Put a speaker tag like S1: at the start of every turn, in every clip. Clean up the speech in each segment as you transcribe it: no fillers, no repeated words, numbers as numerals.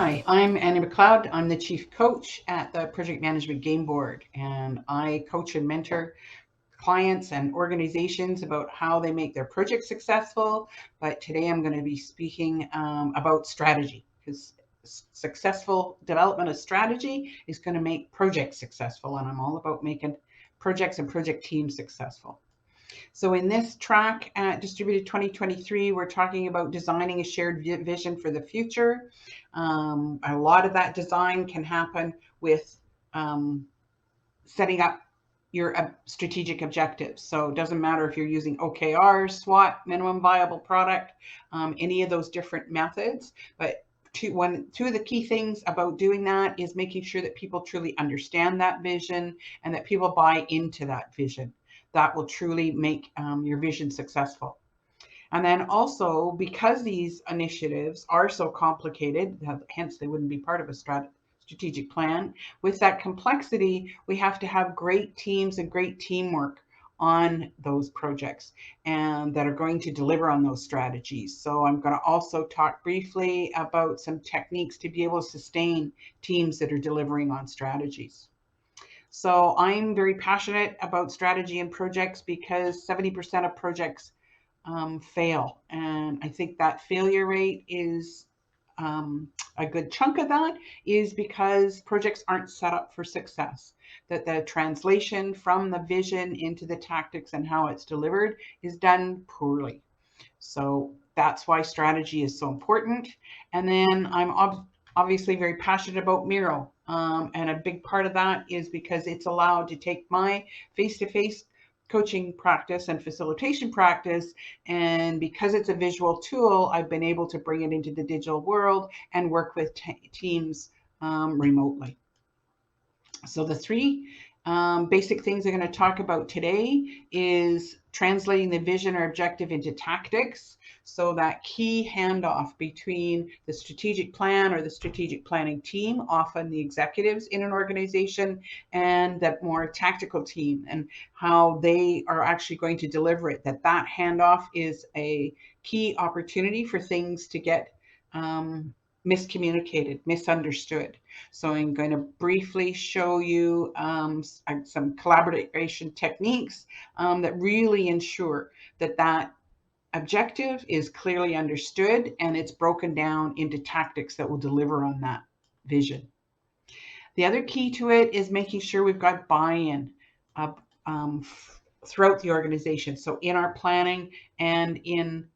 S1: Hi, I'm Annie McLeod. I'm the Chief Coach at the Project Management Game Board, and I coach and mentor clients and organizations about how they make their projects successful. But today I'm going to be speaking about strategy, because successful development of strategy is going to make projects successful, and I'm all about making projects and project teams successful. So in this track at Distributed 2023, we're talking about designing a shared vision for the future. A lot of that design can happen with setting up your strategic objectives. So it doesn't matter if you're using OKR, SWOT, minimum viable product, any of those different methods. But two of the key things about doing that is making sure that people truly understand that vision and that people buy into that vision. That will truly make your vision successful. And then also, because these initiatives are so complicated, hence they wouldn't be part of a strategic plan, with that complexity, we have to have great teams and great teamwork on those projects and that are going to deliver on those strategies. So I'm going to also talk briefly about some techniques to be able to sustain teams that are delivering on strategies. So I'm very passionate about strategy and projects because 70% of projects fail. And I think that failure rate is a good chunk of that is because projects aren't set up for success, that the translation from the vision into the tactics and how it's delivered is done poorly. So that's why strategy is so important. And then I'm obviously very passionate about Miro. And a big part of that is because it's allowed to take my face-to-face coaching practice and facilitation practice. And because it's a visual tool, I've been able to bring it into the digital world and work with teams remotely. So the three basic things I'm going to talk about today is translating the vision or objective into tactics. So that key handoff between the strategic plan or the strategic planning team, often the executives in an organization, and that more tactical team and how they are actually going to deliver it. That handoff is a key opportunity for things to get miscommunicated, misunderstood. So I'm going to briefly show you some collaboration techniques that really ensure that objective is clearly understood and it's broken down into tactics that will deliver on that vision. The other key to it is making sure we've got buy-in throughout the organization. So in our planning and in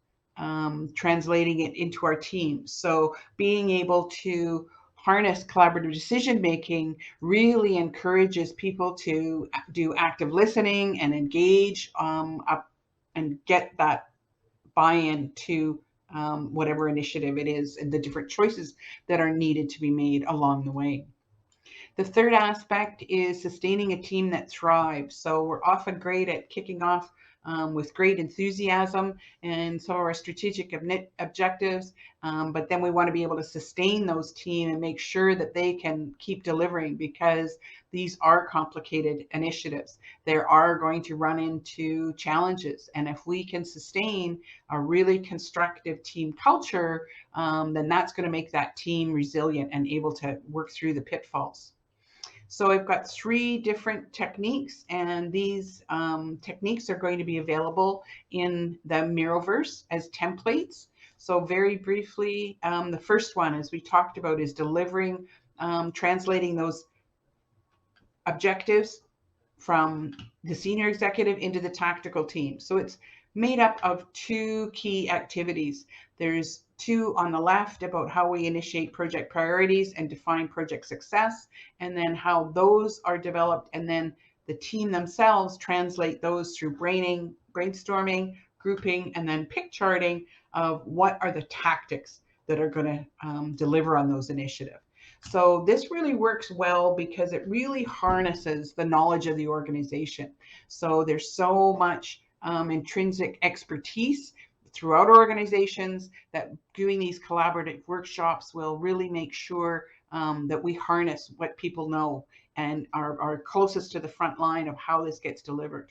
S1: translating it into our teams. So being able to harness collaborative decision making really encourages people to do active listening and engage up and get that buy-in to whatever initiative it is and the different choices that are needed to be made along the way. The third aspect is sustaining a team that thrives. So we're often great at kicking off with great enthusiasm and some of our strategic objectives, but then we want to be able to sustain those teams and make sure that they can keep delivering because these are complicated initiatives. They are going to run into challenges, and if we can sustain a really constructive team culture, then that's going to make that team resilient and able to work through the pitfalls. So I've got three different techniques, and these techniques are going to be available in the MiroVerse as templates. So very briefly, the first one, as we talked about, is delivering, translating those objectives from the senior executive into the tactical team. So it's made up of two key activities. There's two on the left about how we initiate project priorities and define project success, and then how those are developed, and then the team themselves translate those through brainstorming, grouping, and then pick charting of what are the tactics that are going to deliver on those initiatives. So this really works well because it really harnesses the knowledge of the organization. So there's so much intrinsic expertise throughout organizations that doing these collaborative workshops will really make sure that we harness what people know and are closest to the front line of how this gets delivered.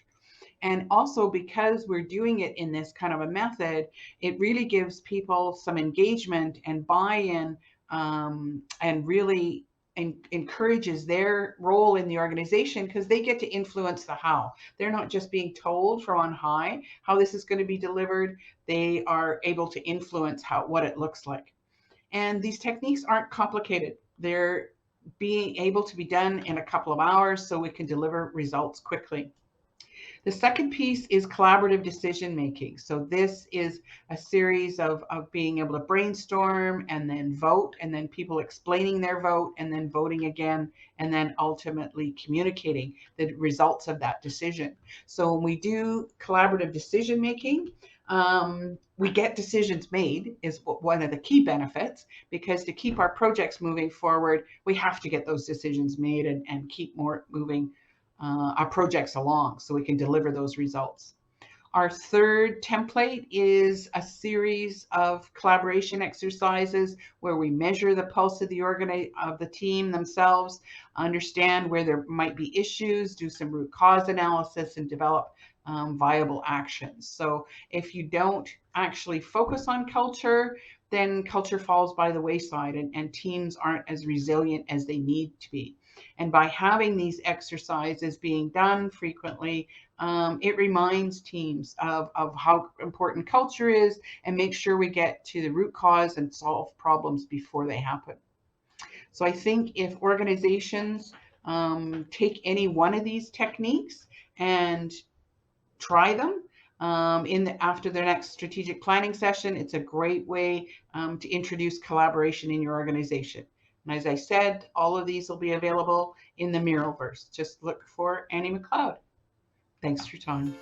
S1: And also, because we're doing it in this kind of a method, it really gives people some engagement and buy-in and really encourages their role in the organization, because they get to influence the how. They're not just being told from on high how this is going to be delivered. They are able to influence what it looks like. And these techniques aren't complicated. They're being able to be done in a couple of hours so we can deliver results quickly. The second piece is collaborative decision making. So this is a series of being able to brainstorm and then vote, and then people explaining their vote and then voting again, and then ultimately communicating the results of that decision. So when we do collaborative decision making, we get decisions made is one of the key benefits, because to keep our projects moving forward, we have to get those decisions made and keep moving our projects along so we can deliver those results. Our third template is a series of collaboration exercises where we measure the pulse of the team themselves, understand where there might be issues, do some root cause analysis, and develop viable actions. So if you don't actually focus on culture, then culture falls by the wayside, and teams aren't as resilient as they need to be. And by having these exercises being done frequently, it reminds teams of how important culture is, and make sure we get to the root cause and solve problems before they happen. So I think if organizations take any one of these techniques and try them after their next strategic planning session, it's a great way to introduce collaboration in your organization. And as I said, all of these will be available in the MiroVerse. Just look for Annie McLeod. Thanks for your time.